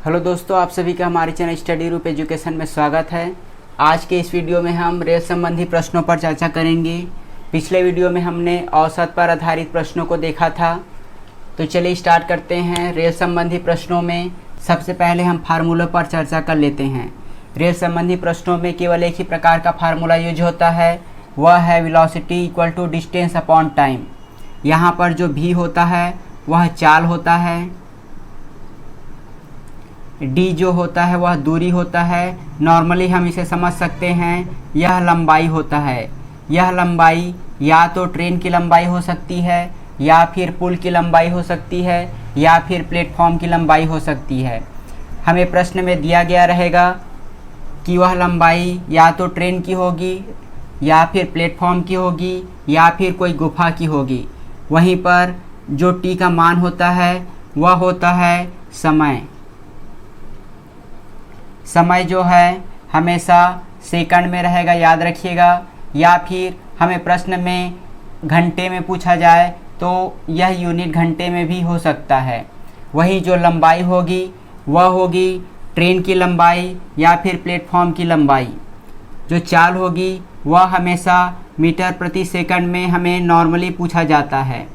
Hello दोस्तों, आप सभी का हमारे चैनल स्टडी रूप एजुकेशन में स्वागत है। आज के इस वीडियो में हम रेल संबंधी प्रश्नों पर चर्चा करेंगे। पिछले वीडियो में हमने औसत पर आधारित प्रश्नों को देखा था। तो चलिए स्टार्ट करते हैं। रेल संबंधी प्रश्नों में सबसे पहले हम फार्मूलों पर चर्चा कर लेते हैं। रेल संबंधी प्रश्नों में केवल एक ही प्रकार का फार्मूला यूज होता है, वह है velocity equal to distance upon time. यहाँ पर जो भी होता है वह चाल होता है, डी जो होता है वह दूरी होता है। नॉर्मली हम इसे समझ सकते हैं, यह लंबाई होता है। यह लंबाई या तो ट्रेन की लंबाई हो सकती है, या फिर पुल की लंबाई हो सकती है, या फिर प्लेटफॉर्म की लंबाई हो सकती है। हमें प्रश्न में दिया गया रहेगा कि वह लंबाई या तो ट्रेन की होगी, या फिर प्लेटफॉर्म की होगी, या फिर कोई गुफा की होगी। वहीं पर जो टी का मान होता है वह होता है समय। समय जो है हमेशा सेकंड में रहेगा, याद रखिएगा। या फिर हमें प्रश्न में घंटे में पूछा जाए तो यह यूनिट घंटे में भी हो सकता है। वहीं जो लंबाई होगी वह होगी ट्रेन की लंबाई या फिर प्लेटफॉर्म की लंबाई। जो चाल होगी वह हमेशा मीटर प्रति सेकंड में हमें नॉर्मली पूछा जाता है।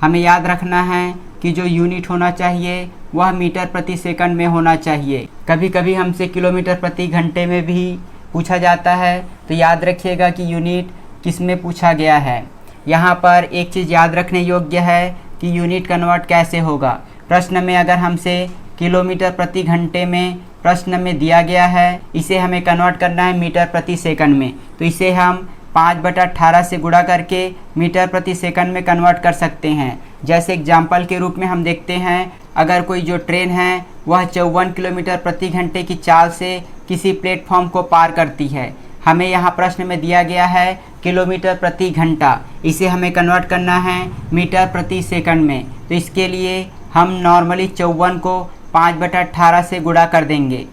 हमें याद रखना है कि जो यूनिट होना चाहिए वह मीटर प्रति सेकंड में होना चाहिए। कभी कभी हमसे किलोमीटर प्रति घंटे में भी पूछा जाता है, तो याद रखिएगा कि यूनिट किस में पूछा गया है। यहाँ पर एक चीज़ याद रखने योग्य है कि यूनिट कन्वर्ट कैसे होगा। प्रश्न में अगर हमसे किलोमीटर प्रति घंटे में प्रश्न में दिया गया है, इसे हमें कन्वर्ट करना है मीटर प्रति सेकंड में, तो इसे हम 5/18 से गुणा करके मीटर प्रति सेकंड में कन्वर्ट कर सकते हैं। जैसे एग्जाम्पल के रूप में हम देखते हैं, अगर कोई जो ट्रेन है वह 54 किलोमीटर प्रति घंटे की चाल से किसी प्लेटफॉर्म को पार करती है। हमें यहाँ प्रश्न में दिया गया है किलोमीटर प्रति घंटा, इसे हमें कन्वर्ट करना है मीटर प्रति सेकंड में। तो इसके लिए हम नॉर्मली 54 को 5/18 से गुणा कर देंगे।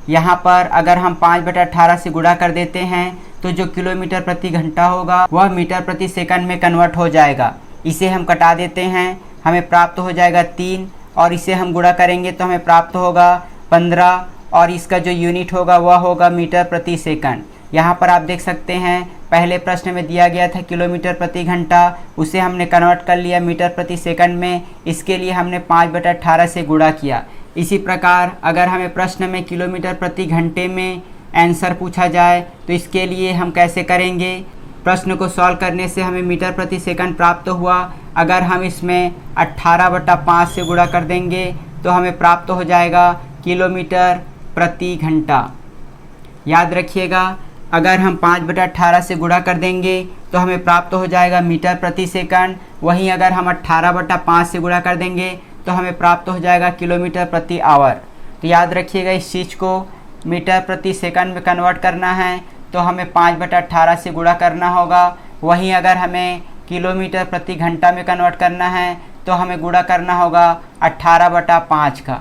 यहाँ पर अगर हम 5/18 से गुणा कर देते हैं तो जो किलोमीटर प्रति घंटा होगा वह मीटर प्रति सेकंड में कन्वर्ट हो जाएगा। इसे हम कटा देते हैं, हमें प्राप्त हो जाएगा 3, और इसे हम गुणा करेंगे तो हमें प्राप्त होगा 15, और इसका जो यूनिट होगा वह होगा मीटर प्रति सेकंड। यहाँ पर आप देख सकते हैं पहले प्रश्न में दिया गया था किलोमीटर प्रति घंटा, उसे हमने कन्वर्ट कर लिया मीटर प्रति सेकंड में। इसके लिए हमने 5/18 से गुणा किया। इसी प्रकार अगर हमें प्रश्न में किलोमीटर प्रति घंटे में आंसर पूछा जाए तो इसके लिए हम कैसे करेंगे। प्रश्न को सॉल्व करने से हमें मीटर प्रति सेकंड प्राप्त हुआ। अगर हम इसमें 18/5 से गुणा कर देंगे तो हमें प्राप्त हो जाएगा किलोमीटर प्रति घंटा। याद रखिएगा, अगर हम 5/18 से गुणा कर देंगे तो हमें प्राप्त हो जाएगा मीटर प्रति सेकंड। वहीं अगर हम 18/5 से गुणा कर देंगे तो हमें प्राप्त हो जाएगा किलोमीटर प्रति आवर। तो याद रखिएगा, इस चीज़ को मीटर प्रति सेकंड में कन्वर्ट करना है तो हमें 5/18 से गुणा करना होगा। वहीं अगर हमें किलोमीटर प्रति घंटा में कन्वर्ट करना है तो हमें गुणा करना होगा 18/5 का।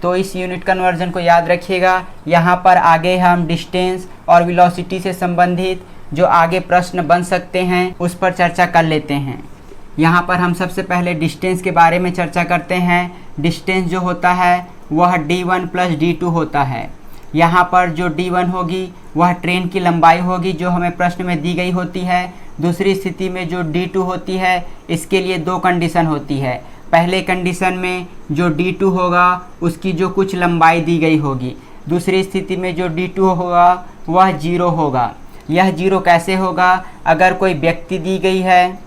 तो इस यूनिट कन्वर्जन को याद रखिएगा। यहाँ पर आगे हम डिस्टेंस और वेलोसिटी से संबंधित जो आगे प्रश्न बन सकते हैं उस पर चर्चा कर लेते हैं। यहाँ पर हम सबसे पहले डिस्टेंस के बारे में चर्चा करते हैं। डिस्टेंस जो होता है वह d1 + d2 होता है। यहाँ पर जो d1 होगी वह ट्रेन की लंबाई होगी जो हमें प्रश्न में दी गई होती है। दूसरी स्थिति में जो d2 होती है, इसके लिए दो कंडीशन होती है। पहले कंडीशन में जो d2 होगा उसकी जो कुछ लंबाई दी गई होगी। दूसरी स्थिति में जो d2 होगा वह 0 होगा। यह 0 कैसे होगा? अगर कोई व्यक्ति दी गई है,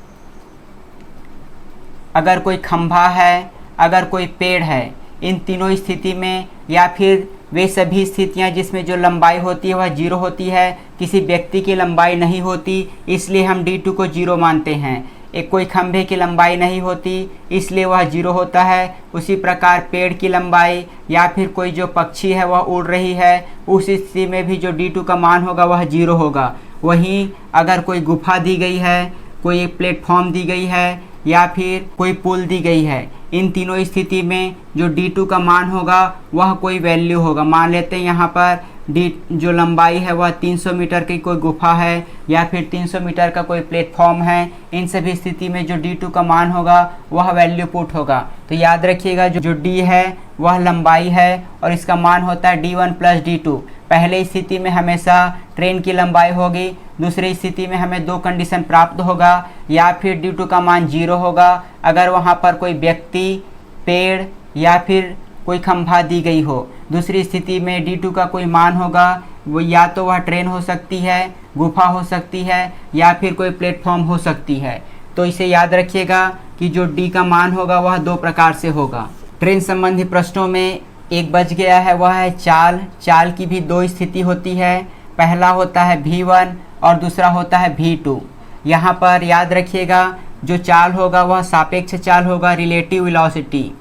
अगर कोई खंभा है, अगर कोई पेड़ है, इन तीनों स्थिति में, या फिर वे सभी स्थितियां जिसमें जो लंबाई होती है वह 0 होती है, किसी व्यक्ति की लंबाई नहीं होती, इसलिए हम d2 को 0 मानते हैं। एक कोई खंभे की लंबाई नहीं होती इसलिए वह 0 होता है। उसी प्रकार पेड़ की लंबाई या फिर कोई जो पक्षी है वह उड़ रही है, उस स्थिति में भी जो d2 का मान होगा वह 0 होगा। वहीं अगर कोई गुफा दी गई है, कोई प्लेटफॉर्म दी गई है, या फिर कोई पुल दी गई है, इन तीनों स्थिति में जो d2 का मान होगा वह कोई वैल्यू होगा। मान लेते हैं यहाँ पर जो लंबाई है वह 300 मीटर की कोई गुफा है या फिर 300 मीटर का कोई प्लेटफॉर्म है। इन सभी स्थिति में जो d2 का मान होगा वह वैल्यू पुट होगा। तो याद रखिएगा जो d है वह लंबाई है और इसका मान होता है d1 प्लस d2। पहले स्थिति में हमेशा ट्रेन की लंबाई होगी, दूसरी स्थिति में हमें दो कंडीशन प्राप्त होगा, या फिर d2 का मान 0 होगा अगर वहाँ पर कोई व्यक्ति, पेड़ या फिर कोई खंभा दी गई हो। दूसरी स्थिति में d2 का कोई मान होगा, वो या तो वह ट्रेन हो सकती है, गुफा हो सकती है या फिर कोई प्लेटफॉर्म हो सकती है। तो इसे याद रखिएगा कि जो d का मान होगा वह दो प्रकार से होगा। ट्रेन संबंधी प्रश्नों में एक बच गया है, वह है चाल। चाल की भी दो स्थिति होती है, पहला होता है v1 और दूसरा होता है v2। यहाँ पर याद रखिएगा जो चाल होगा वह सापेक्ष चाल होगा, रिलेटिव वेलोसिटी।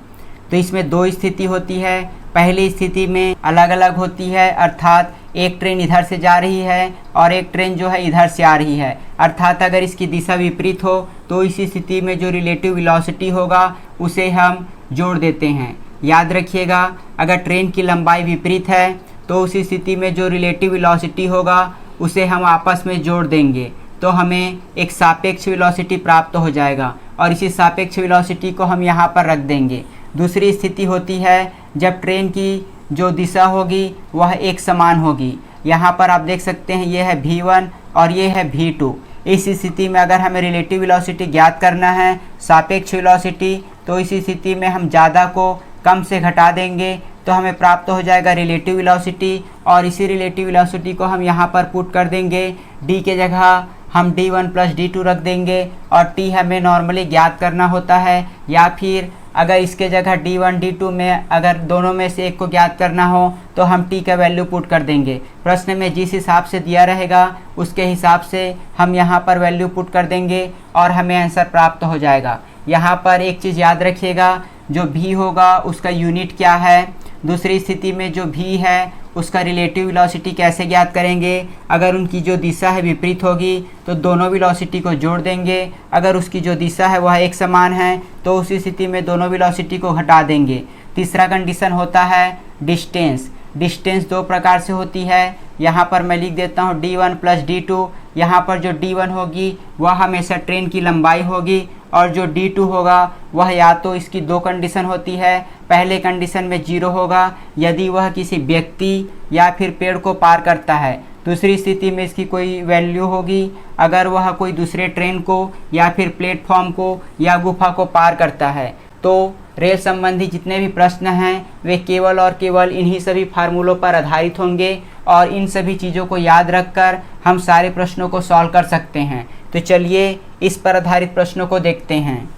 तो इसमें दो स्थिति होती है, पहली स्थिति में अलग अलग होती है, अर्थात एक ट्रेन इधर से जा रही है और एक ट्रेन जो है इधर से आ रही है, अर्थात अगर इसकी दिशा विपरीत हो तो इस स्थिति में जो रिलेटिव वेलोसिटी होगा उसे हम जोड़ देते हैं। याद रखिएगा अगर ट्रेन की लंबाई विपरीत है तो उस स्थिति में जो रिलेटिव वेलोसिटी होगा उसे हम आपस में जोड़ देंगे तो हमें एक सापेक्ष वेलोसिटी प्राप्त हो जाएगा और इसी सापेक्ष वेलोसिटी को हम यहाँ पर रख देंगे। दूसरी स्थिति होती है जब ट्रेन की जो दिशा होगी वह एक समान होगी। यहाँ पर आप देख सकते हैं ये है v1 और ये है v2। इस स्थिति में अगर हमें रिलेटिव वेलोसिटी ज्ञात करना है, सापेक्ष वेलोसिटी, तो इस स्थिति में हम ज़्यादा को कम से घटा देंगे तो हमें प्राप्त हो जाएगा रिलेटिव वेलोसिटी और इसी रिलेटिव वेलोसिटी को हम यहाँ पर पुट कर देंगे। d के जगह हम d1 प्लस d2 रख देंगे और t हमें नॉर्मली ज्ञात करना होता है, या फिर अगर इसके जगह d1 d2 में अगर दोनों में से एक को ज्ञात करना हो तो हम t का वैल्यू पुट कर देंगे। प्रश्न में जिस हिसाब से दिया रहेगा उसके हिसाब से हम यहाँ पर वैल्यू पुट कर देंगे और हमें आंसर प्राप्त हो जाएगा। यहाँ पर एक चीज़ याद रखिएगा, जो v होगा उसका यूनिट क्या है, दूसरी स्थिति में जो v है उसका रिलेटिव वेलोसिटी कैसे ज्ञात करेंगे। अगर उनकी जो दिशा है विपरीत होगी तो दोनों वेलोसिटी को जोड़ देंगे, अगर उसकी जो दिशा है वह एक समान है तो उस स्थिति में दोनों वेलोसिटी को घटा देंगे। तीसरा कंडीशन होता है डिस्टेंस। डिस्टेंस दो प्रकार से होती है, यहाँ पर मैं लिख देता हूँ d1 प्लस d2। यहाँ पर जो d1 होगी वह हमेशा ट्रेन की लंबाई होगी और जो d2 होगा वह या तो इसकी दो कंडीशन होती है, पहले कंडीशन में 0 होगा यदि वह किसी व्यक्ति या फिर पेड़ को पार करता है, दूसरी स्थिति में इसकी कोई वैल्यू होगी अगर वह कोई दूसरे ट्रेन को या फिर प्लेटफॉर्म को या गुफा को पार करता है। तो रेल संबंधी जितने भी प्रश्न हैं वे केवल और केवल इन्हीं सभी फार्मूलों पर आधारित होंगे और इन सभी चीज़ों को याद रखकर हम सारे प्रश्नों को सॉल्व कर सकते हैं। तो चलिए इस पर आधारित प्रश्नों को देखते हैं।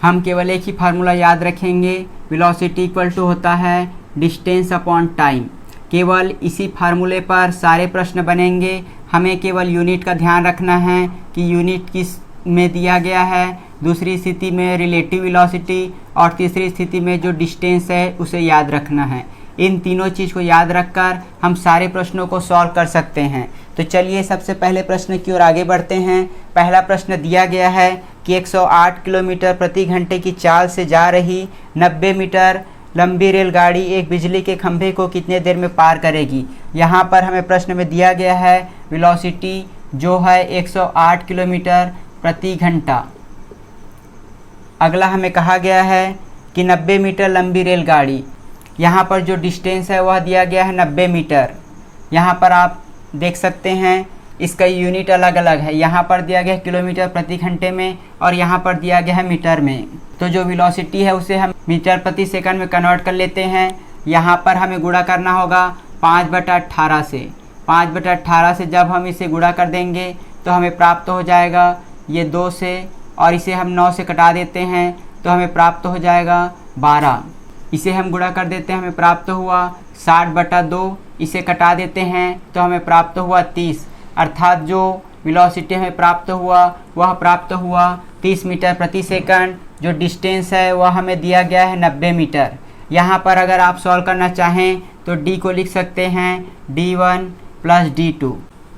हम केवल एक ही फार्मूला याद रखेंगे, वेलोसिटी इक्वल टू होता है डिस्टेंस अपॉन टाइम। केवल इसी फार्मूले पर सारे प्रश्न बनेंगे। हमें केवल यूनिट का ध्यान रखना है कि यूनिट किस में दिया गया है, दूसरी स्थिति में रिलेटिव वेलोसिटी और तीसरी स्थिति में जो डिस्टेंस है उसे याद रखना है। इन तीनों चीज़ को याद रखकर हम सारे प्रश्नों को सॉल्व कर सकते हैं। तो चलिए सबसे पहले प्रश्न की ओर आगे बढ़ते हैं। पहला प्रश्न दिया गया है कि 108 किलोमीटर प्रति घंटे की चाल से जा रही 90 मीटर लंबी रेलगाड़ी एक बिजली के खंभे को कितने देर में पार करेगी। यहाँ पर हमें प्रश्न में दिया गया है वेलोसिटी जो है 108 किलोमीटर प्रति घंटा। अगला हमें कहा गया है कि 90 मीटर लंबी रेलगाड़ी, यहाँ पर जो डिस्टेंस है वह दिया गया है 90 मीटर। यहाँ पर आप देख सकते हैं इसका यूनिट अलग अलग है, यहाँ पर दिया गया है किलोमीटर प्रति घंटे में और यहाँ पर दिया गया है मीटर में। तो जो वेलोसिटी है उसे हम मीटर प्रति सेकंड में कन्वर्ट कर लेते हैं। यहाँ पर हमें गुणा करना होगा 5/18 से। 5/18 से जब हम इसे गुणा कर देंगे तो हमें प्राप्त हो जाएगा ये 2 से, और इसे हम 9 से कटा देते हैं तो हमें प्राप्त हो जाएगा 12। इसे हम गुणा कर देते हैं, हमें प्राप्त हुआ 60/2। इसे कटा देते हैं तो हमें प्राप्त हुआ 30, अर्थात जो वेलोसिटी हमें प्राप्त हुआ वह प्राप्त हुआ 30 मीटर प्रति सेकंड। जो डिस्टेंस है वह हमें दिया गया है 90 मीटर। यहाँ पर अगर आप सॉल्व करना चाहें तो d को लिख सकते हैं d1 प्लस d2।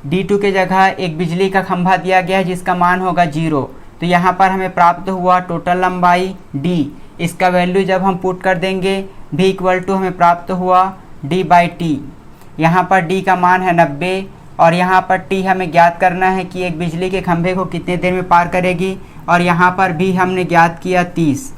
d2 के जगह एक बिजली का खंभा दिया गया है जिसका मान होगा 0। तो यहाँ पर हमें प्राप्त हुआ टोटल लंबाई d। इसका वैल्यू जब हम पुट कर देंगे v इक्वल टू हमें प्राप्त हुआ d/t। यहाँ पर d का मान है 90 और यहाँ पर t हमें ज्ञात करना है कि एक बिजली के खंभे को कितने देर में पार करेगी, और यहाँ पर भी हमने ज्ञात किया 30।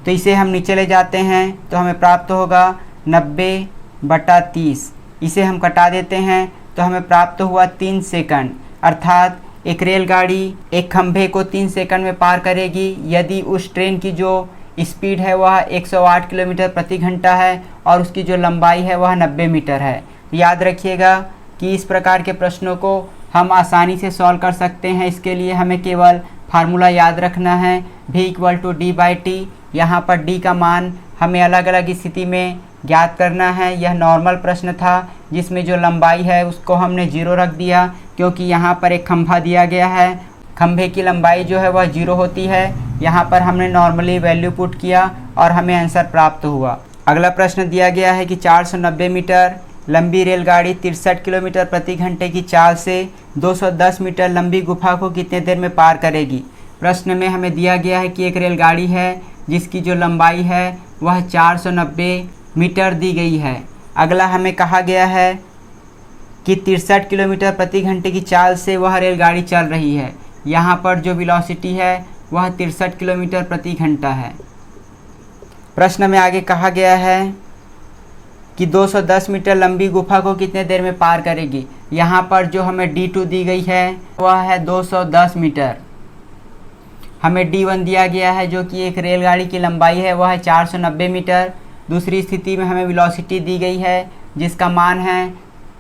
तो इसे हम नीचे ले जाते हैं तो हमें प्राप्त होगा 90/30। इसे हम कटा देते हैं तो हमें प्राप्त हुआ 3 सेकंड। अर्थात एक रेलगाड़ी एक खंभे को 3 सेकंड में पार करेगी यदि उस ट्रेन की जो स्पीड है वह 108 किलोमीटर प्रति घंटा है और उसकी जो लंबाई है वह 90 मीटर है। याद रखिएगा कि इस प्रकार के प्रश्नों को हम आसानी से सॉल्व कर सकते हैं। इसके लिए हमें केवल फार्मूला याद रखना है, V=D/T। यहाँ पर D का मान हमें अलग अलग स्थिति में ज्ञात करना है। यह नॉर्मल प्रश्न था जिसमें जो लंबाई है उसको हमने 0 रख दिया क्योंकि यहाँ पर एक खंभा दिया गया है, खंभे की लंबाई जो है वह 0 होती है। यहाँ पर हमने नॉर्मली वैल्यू पुट किया और हमें आंसर प्राप्त हुआ। अगला प्रश्न दिया गया है कि 490 मीटर लंबी रेलगाड़ी 63 किलोमीटर प्रति घंटे की चाल से 210 मीटर लंबी गुफा को कितने देर में पार करेगी। प्रश्न में हमें दिया गया है कि एक रेलगाड़ी है जिसकी जो लंबाई है वह 490 मीटर दी गई है। अगला हमें कहा गया है कि 63 किलोमीटर प्रति घंटे की चाल से वह रेलगाड़ी चल रही है। यहाँ पर जो वेलोसिटी है वह 63 किलोमीटर प्रति घंटा है। प्रश्न में आगे कहा गया है कि 210 मीटर लंबी गुफा को कितने देर में पार करेगी। यहाँ पर जो हमें D2 दी गई है वह है 210 मीटर। हमें D1 दिया गया है जो कि एक रेलगाड़ी की लंबाई है वह है 490 मीटर। दूसरी स्थिति में हमें वेलोसिटी दी गई है जिसका मान है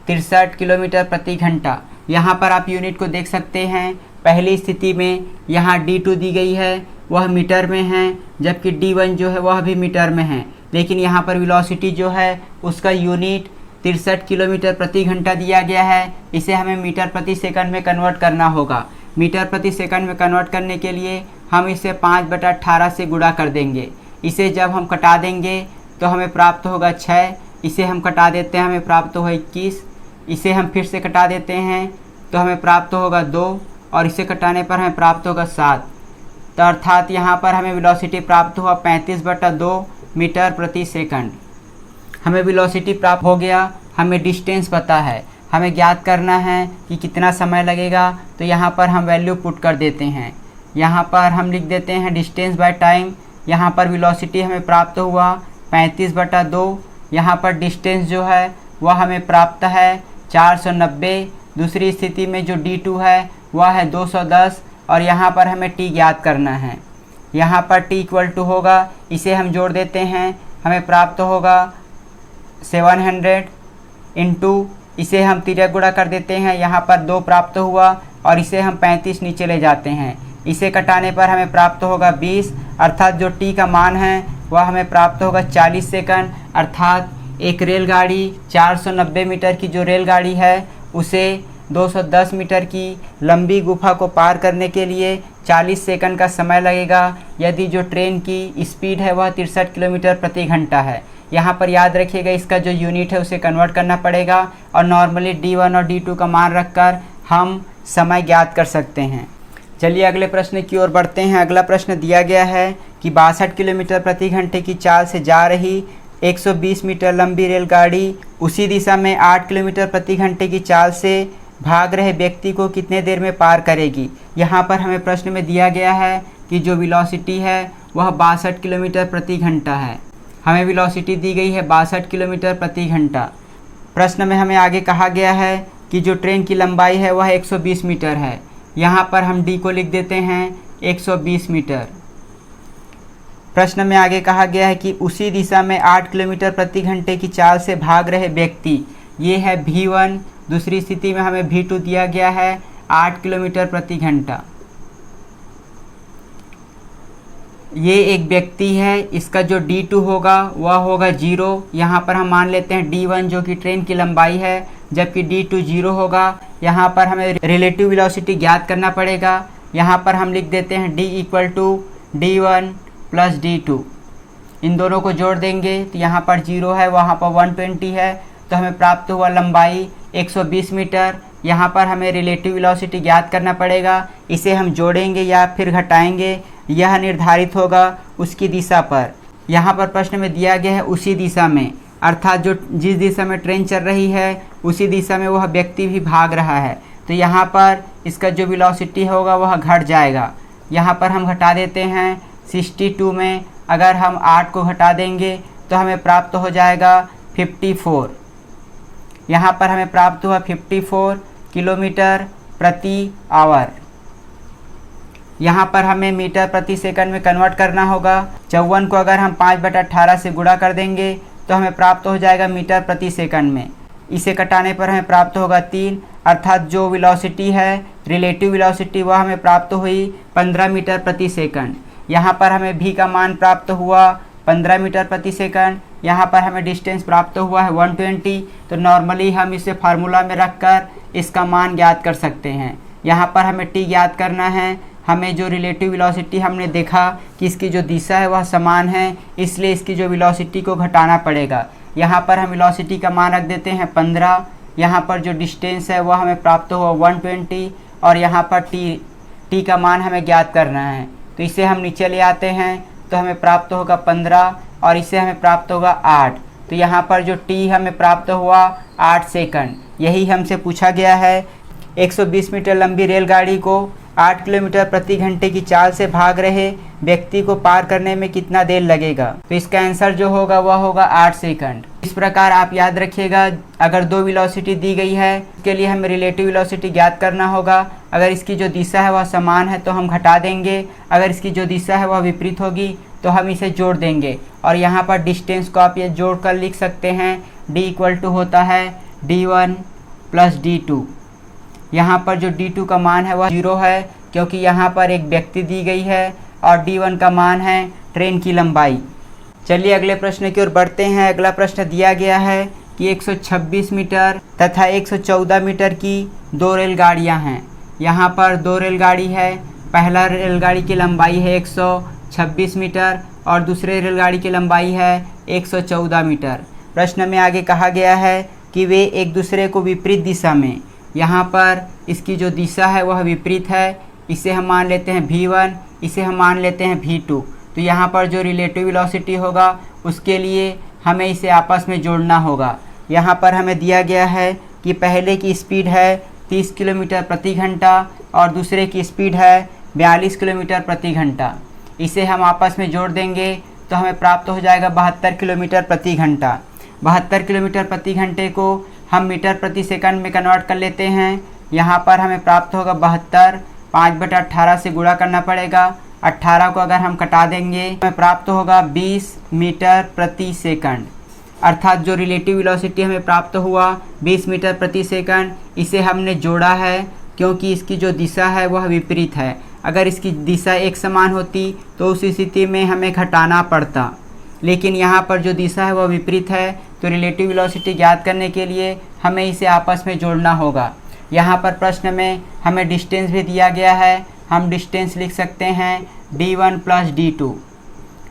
63 किलोमीटर प्रति घंटा। यहाँ पर आप यूनिट को देख सकते हैं। पहली स्थिति में यहाँ D2 दी गई है वह मीटर में है जबकि D1 जो है वह भी मीटर में है, लेकिन यहाँ पर वेलोसिटी जो है उसका यूनिट 63 किलोमीटर प्रति घंटा दिया गया है। इसे हमें मीटर प्रति सेकंड में कन्वर्ट करना होगा। मीटर प्रति सेकंड में कन्वर्ट करने के लिए हम इसे 5/18 से गुणा कर देंगे। इसे जब हम कटा देंगे तो हमें प्राप्त होगा 6। इसे हम कटा देते हैं, हमें प्राप्त होगा 21। इसे हम फिर से कटा देते हैं तो हमें प्राप्त होगा 2 और इसे कटाने पर हमें प्राप्त होगा 7। तो अर्थात यहाँ पर हमें वेलोसिटी प्राप्त हुआ 35/2 मीटर प्रति सेकंड। हमें वेलोसिटी प्राप्त हो गया, हमें डिस्टेंस पता है, हमें ज्ञात करना है कि कितना समय लगेगा। तो यहाँ पर हम वैल्यू पुट कर देते हैं। यहाँ पर हम लिख देते हैं डिस्टेंस बाय टाइम। यहाँ पर वेलोसिटी हमें प्राप्त हुआ 35/2। यहाँ पर डिस्टेंस जो है वह हमें प्राप्त है 490। दूसरी स्थिति में जो D2 है वह है 210 और यहाँ पर हमें T ज्ञात करना है। यहाँ पर T = होगा, इसे हम जोड़ देते हैं, हमें प्राप्त होगा 700 इंटू, इसे हम तिर्यक गुणा कर देते हैं। यहाँ पर 2 प्राप्त हुआ और इसे हम 35 नीचे ले जाते हैं। इसे कटाने पर हमें प्राप्त होगा 20। अर्थात जो T का मान है वह हमें प्राप्त होगा 40 सेकंड। अर्थात एक रेलगाड़ी 490 मीटर की जो रेलगाड़ी है उसे 210 मीटर की लंबी गुफा को पार करने के लिए 40 सेकंड का समय लगेगा यदि जो ट्रेन की स्पीड है वह 63 किलोमीटर प्रति घंटा है। यहाँ पर याद रखिएगा इसका जो यूनिट है उसे कन्वर्ट करना पड़ेगा और नॉर्मली D1 और D2 का मान रखकर हम समय ज्ञात कर सकते हैं। चलिए अगले प्रश्न की ओर बढ़ते हैं। अगला प्रश्न दिया गया है कि 62 किलोमीटर प्रति घंटे की चाल से जा रही 120 मीटर लंबी रेलगाड़ी उसी दिशा में 8 किलोमीटर प्रति घंटे की चाल से भाग रहे व्यक्ति को कितने देर में पार करेगी। यहाँ पर हमें प्रश्न में दिया गया है कि जो वेलोसिटी है वह 62 किलोमीटर प्रति घंटा है। हमें वेलोसिटी दी गई है 62 किलोमीटर प्रति घंटा। प्रश्न में हमें आगे कहा गया है कि जो ट्रेन की लंबाई है वह 120 मीटर है। यहाँ पर हम D को लिख देते हैं 120 मीटर। प्रश्न में आगे कहा गया है कि उसी दिशा में 8 किलोमीटर प्रति घंटे की चाल से भाग रहे व्यक्ति, ये है V1। दूसरी स्थिति में हमें V2 दिया गया है 8 किलोमीटर प्रति घंटा। ये एक व्यक्ति है, इसका जो D2 होगा वह होगा 0। यहाँ पर हम मान लेते हैं D1 जो कि ट्रेन की लंबाई है जबकि D2 0 होगा। यहाँ पर हमें रिलेटिव वेलोसिटी ज्ञात करना पड़ेगा। यहाँ पर हम लिख देते हैं D = D1 + D2। इन दोनों को जोड़ देंगे तो यहाँ पर 0 है, वहाँ पर 120 है, तो हमें प्राप्त हुआ लंबाई 120 मीटर। यहाँ पर हमें रिलेटिव वेलोसिटी ज्ञात करना पड़ेगा। इसे हम जोड़ेंगे या फिर घटाएंगे, यह निर्धारित होगा उसकी दिशा पर। यहाँ पर प्रश्न में दिया गया है उसी दिशा में, अर्थात जो जिस दिशा में ट्रेन चल रही है उसी दिशा में वह व्यक्ति भी भाग रहा है। तो यहाँ पर इसका जो वेलोसिटी होगा वह घट जाएगा। यहाँ पर हम घटा देते हैं 62 में, अगर हम 8 को घटा देंगे तो हमें प्राप्त हो जाएगा 54। यहाँ पर हमें प्राप्त हुआ 54 किलोमीटर प्रति आवर। यहाँ पर हमें मीटर प्रति सेकंड में कन्वर्ट करना होगा। 54 को अगर हम 5/18 से गुणा कर देंगे तो हमें प्राप्त हो जाएगा मीटर प्रति सेकंड में। इसे कटाने पर हमें प्राप्त होगा 3, अर्थात जो वेलोसिटी है, रिलेटिव वेलोसिटी, वह हमें प्राप्त हुई 15 मीटर प्रति सेकंड। यहाँ पर हमें v का मान प्राप्त हुआ 15 मीटर प्रति सेकंड। यहाँ पर हमें डिस्टेंस प्राप्त हुआ है 120। तो नॉर्मली हम इसे फार्मूला में रखकर इसका मान ज्ञात कर सकते हैं। यहाँ पर हमें t ज्ञात करना है। हमें जो रिलेटिव वेलोसिटी हमने देखा कि इसकी जो दिशा है वह समान है, इसलिए इसकी जो वेलोसिटी को घटाना पड़ेगा। यहाँ पर हम वेलोसिटी का मान रख देते हैं 15। यहाँ पर जो डिस्टेंस है वह हमें प्राप्त हुआ 120 और यहाँ पर t का मान हमें ज्ञात करना है। तो इसे हम नीचे ले आते हैं तो हमें प्राप्त होगा 15 और इसे हमें प्राप्त होगा 8। तो यहाँ पर जो t हमें प्राप्त हुआ 8 सेकंड। यही हमसे पूछा गया है। 120 मीटर लंबी रेलगाड़ी को 8 किलोमीटर प्रति घंटे की चाल से भाग रहे व्यक्ति को पार करने में कितना देर लगेगा। तो इसका आंसर जो होगा वह होगा 8 सेकंड। इस प्रकार आप याद रखिएगा, अगर दो वेलोसिटी दी गई है इसके लिए हमें रिलेटिव वेलोसिटी ज्ञात करना होगा। अगर इसकी जो दिशा है वह समान है तो हम घटा देंगे, अगर इसकी जो दिशा है वह विपरीत होगी तो हम इसे जोड़ देंगे। और यहाँ पर डिस्टेंस को आप ये जोड़ कर लिख सकते हैं। d होता है d1 प्लस d2। यहाँ पर जो d2 का मान है वह 0 है, क्योंकि यहाँ पर एक व्यक्ति दी गई है, और d1 का मान है ट्रेन की लंबाई। चलिए अगले प्रश्न की ओर बढ़ते हैं। अगला प्रश्न दिया गया है कि 126 मीटर तथा 114 मीटर की दो रेलगाड़ियाँ हैं। यहाँ पर दो रेलगाड़ी है। पहला रेलगाड़ी की लंबाई है 126 मीटर और दूसरे रेलगाड़ी की लंबाई है 114 मीटर। प्रश्न में आगे कहा गया है कि वे एक दूसरे को विपरीत दिशा में, यहाँ पर इसकी जो दिशा है वह विपरीत है, इसे हम मान लेते हैं v1, इसे हम मान लेते हैं v2। तो यहाँ पर जो रिलेटिव वेलोसिटी होगा उसके लिए हमें इसे आपस में जोड़ना होगा। यहाँ पर हमें दिया गया है कि पहले की स्पीड है 30 किलोमीटर प्रति घंटा और दूसरे की स्पीड है 42 किलोमीटर प्रति घंटा। इसे हम आपस में जोड़ देंगे तो हमें प्राप्त हो जाएगा 72 किलोमीटर प्रति घंटा। 72 किलोमीटर प्रति घंटे को हम मीटर प्रति सेकंड में कन्वर्ट कर लेते हैं। यहाँ पर हमें प्राप्त होगा 72, 5/18 से गुणा करना पड़ेगा। 18 को अगर हम कटा देंगे हमें प्राप्त होगा 20 मीटर प्रति सेकंड। अर्थात जो रिलेटिव वेलोसिटी हमें प्राप्त हुआ 20 मीटर प्रति सेकंड, इसे हमने जोड़ा है क्योंकि इसकी जो दिशा है वह विपरीत है। अगर इसकी दिशा एक समान होती तो उस स्थिति में हमें घटाना पड़ता, लेकिन यहाँ पर जो दिशा है वह विपरीत है। तो रिलेटिव वेलोसिटी ज्ञात करने के लिए हमें इसे आपस में जोड़ना होगा। यहाँ पर प्रश्न में हमें डिस्टेंस भी दिया गया है। हम डिस्टेंस लिख सकते हैं d1 प्लस d2।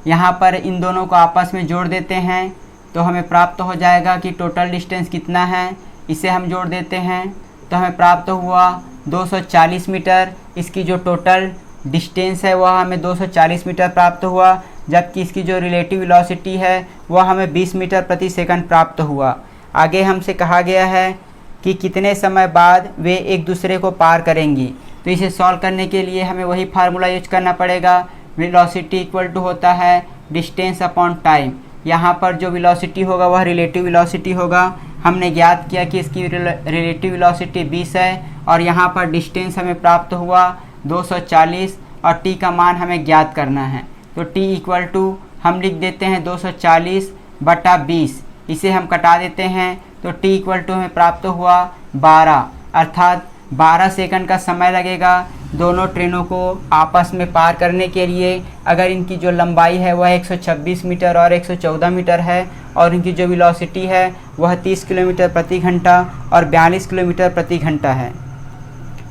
यहाँ पर इन दोनों को आपस में जोड़ देते हैं तो हमें प्राप्त हो जाएगा कि टोटल डिस्टेंस कितना है। इसे हम जोड़ देते हैं तो हमें प्राप्त हुआ 240 मीटर। इसकी जो टोटल डिस्टेंस है वह हमें 240 मीटर प्राप्त हुआ, जबकि इसकी जो रिलेटिव वेलोसिटी है वह हमें 20 मीटर प्रति सेकंड प्राप्त हुआ। आगे हमसे कहा गया है कि कितने समय बाद वे एक दूसरे को पार करेंगी। तो इसे सॉल्व करने के लिए हमें वही फार्मूला यूज करना पड़ेगा। वेलोसिटी इक्वल टू होता है डिस्टेंस अपॉन टाइम। यहाँ पर जो वेलोसिटी होगा वह रिलेटिव वेलोसिटी होगा। हमने ज्ञात किया कि इसकी रिलेटिव वेलोसिटी 20 है और यहाँ पर डिस्टेंस हमें प्राप्त हुआ 240 और t का मान हमें ज्ञात करना है। तो t इक्वल टू हम लिख देते हैं 240/20। इसे हम कटा देते हैं तो t इक्वल टू हमें प्राप्त हुआ 12, अर्थात 12 सेकंड का समय लगेगा दोनों ट्रेनों को आपस में पार करने के लिए। अगर इनकी जो लंबाई है वह 126 मीटर और 114 मीटर है और इनकी जो वेलोसिटी है वह 30 किलोमीटर प्रति घंटा और 42 किलोमीटर प्रति घंटा है।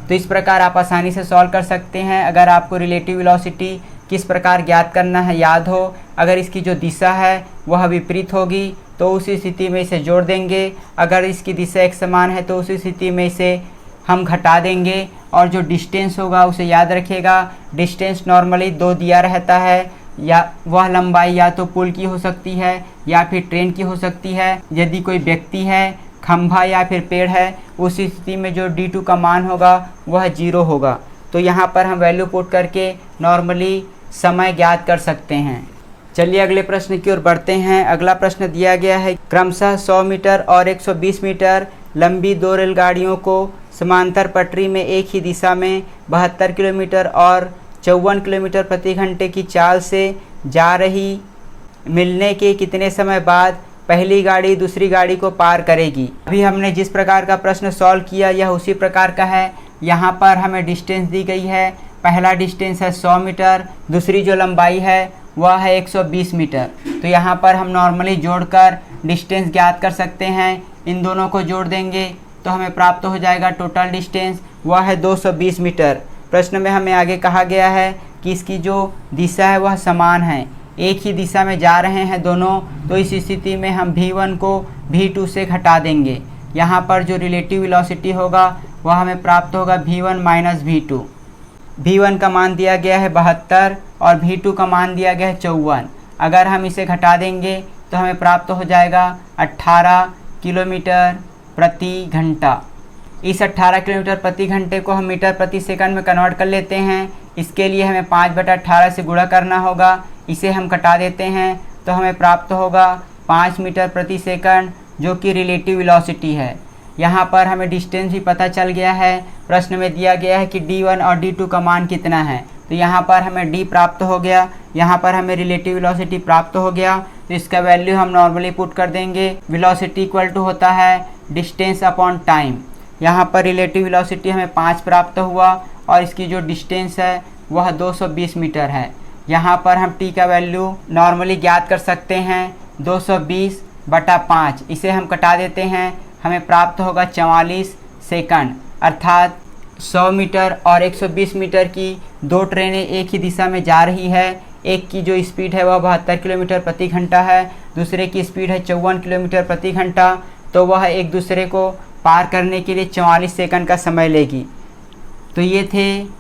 तो इस प्रकार आप आसानी से सॉल्व कर सकते हैं। अगर आपको रिलेटिव वेलोसिटी किस प्रकार ज्ञात करना है याद हो, अगर इसकी जो दिशा है वह विपरीत होगी तो उस स्थिति में इसे जोड़ देंगे। अगर इसकी दिशा एक समान है तो उस स्थिति में इसे हम घटा देंगे। और जो डिस्टेंस होगा उसे याद रखिएगा। डिस्टेंस नॉर्मली 2 दिया रहता है, या वह लंबाई या तो पुल की हो सकती है या फिर ट्रेन की हो सकती है। यदि कोई व्यक्ति है, खंभा या फिर पेड़ है, उस स्थिति में जो d2 का मान होगा वह 0 होगा। तो यहाँ पर हम वैल्यू पुट करके नॉर्मली समय ज्ञात कर सकते हैं। चलिए अगले प्रश्न की ओर बढ़ते हैं। अगला प्रश्न दिया गया है, क्रमशः 100 मीटर और 120 मीटर लंबी 2 रेलगाड़ियों को समांतर पटरी में एक ही दिशा में 72 किलोमीटर और 54 किलोमीटर प्रति घंटे की चाल से जा रही मिलने के कितने समय बाद पहली गाड़ी दूसरी गाड़ी को पार करेगी। अभी हमने जिस प्रकार का प्रश्न सॉल्व किया यह उसी प्रकार का है। यहाँ पर हमें डिस्टेंस दी गई है। पहला डिस्टेंस है 100 मीटर, दूसरी जो लंबाई है वह है 120 मीटर। तो यहाँ पर हम नॉर्मली जोड़कर डिस्टेंस ज्ञात कर सकते हैं। इन दोनों को जोड़ देंगे तो हमें प्राप्त हो जाएगा टोटल डिस्टेंस, वह है 220 मीटर। प्रश्न में हमें आगे कहा गया है कि इसकी जो दिशा है वह समान है, एक ही दिशा में जा रहे हैं दोनों। तो इस स्थिति में हम v1 को v2 से घटा देंगे। यहाँ पर जो रिलेटिव वेलोसिटी होगा वह हमें प्राप्त होगा v1 माइनस v2। v1 का मान दिया गया है 72 और v2 का मान दिया गया है 54। अगर हम इसे घटा देंगे तो हमें प्राप्त हो जाएगा 18 किलोमीटर प्रति घंटा। इस 18 किलोमीटर प्रति घंटे को हम मीटर प्रति सेकंड में कन्वर्ट कर लेते हैं। इसके लिए हमें 5/18 से गुणा करना होगा। इसे हम कटा देते हैं तो हमें प्राप्त होगा 5 मीटर प्रति सेकंड, जो कि रिलेटिव वेलोसिटी है। यहाँ पर हमें डिस्टेंस भी पता चल गया है। प्रश्न में दिया गया है कि d1 और d2 का मान कितना है, तो यहाँ पर हमें d प्राप्त हो गया, यहाँ पर हमें रिलेटिव वेलोसिटी प्राप्त हो गया। तो इसका वैल्यू हम नॉर्मली पुट कर देंगे। वेलोसिटी इक्वल टू होता है डिस्टेंस अपॉन टाइम। यहाँ पर रिलेटिव वेलोसिटी हमें 5 प्राप्त हुआ और इसकी जो डिस्टेंस है वह 220 मीटर है। यहाँ पर हम t का वैल्यू नॉर्मली ज्ञात कर सकते हैं 220/5। इसे हम कटा देते हैं, हमें प्राप्त होगा 44 सेकंड। अर्थात 100 मीटर और 120 मीटर की 2 ट्रेनें एक ही दिशा में जा रही है। एक की जो स्पीड है वह 72 किलोमीटर प्रति घंटा है, दूसरे की स्पीड है 54 किलोमीटर प्रति घंटा। तो वह एक दूसरे को पार करने के लिए 44 सेकंड का समय लेगी। तो ये थे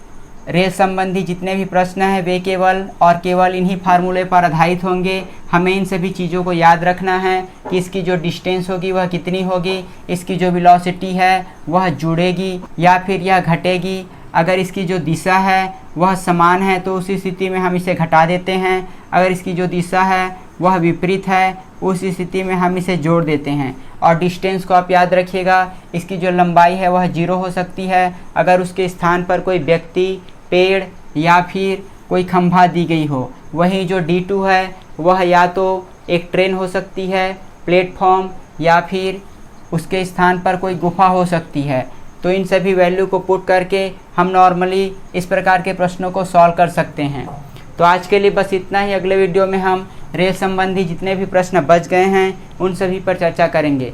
रेल संबंधी जितने भी प्रश्न हैं वे केवल और केवल इन्हीं फार्मूले पर आधारित होंगे। हमें इन सभी चीज़ों को याद रखना है कि इसकी जो डिस्टेंस होगी वह कितनी होगी, इसकी जो वेलोसिटी है वह जुड़ेगी या फिर यह घटेगी। अगर इसकी जो दिशा है वह समान है तो उस स्थिति में हम इसे घटा देते हैं। अगर इसकी जो दिशा है वह विपरीत है उस स्थिति में हम इसे जोड़ देते हैं। और डिस्टेंस को आप याद रखिएगा, इसकी जो लंबाई है वह 0 हो सकती है अगर उसके स्थान पर कोई व्यक्ति, पेड़ या फिर कोई खंभा दी गई हो। वहीं जो d2 है वह या तो एक ट्रेन हो सकती है, प्लेटफॉर्म, या फिर उसके स्थान पर कोई गुफा हो सकती है। तो इन सभी वैल्यू को पुट करके हम नॉर्मली इस प्रकार के प्रश्नों को सॉल्व कर सकते हैं। तो आज के लिए बस इतना ही। अगले वीडियो में हम रेल संबंधी जितने भी प्रश्न बच गए हैं उन सभी पर चर्चा करेंगे।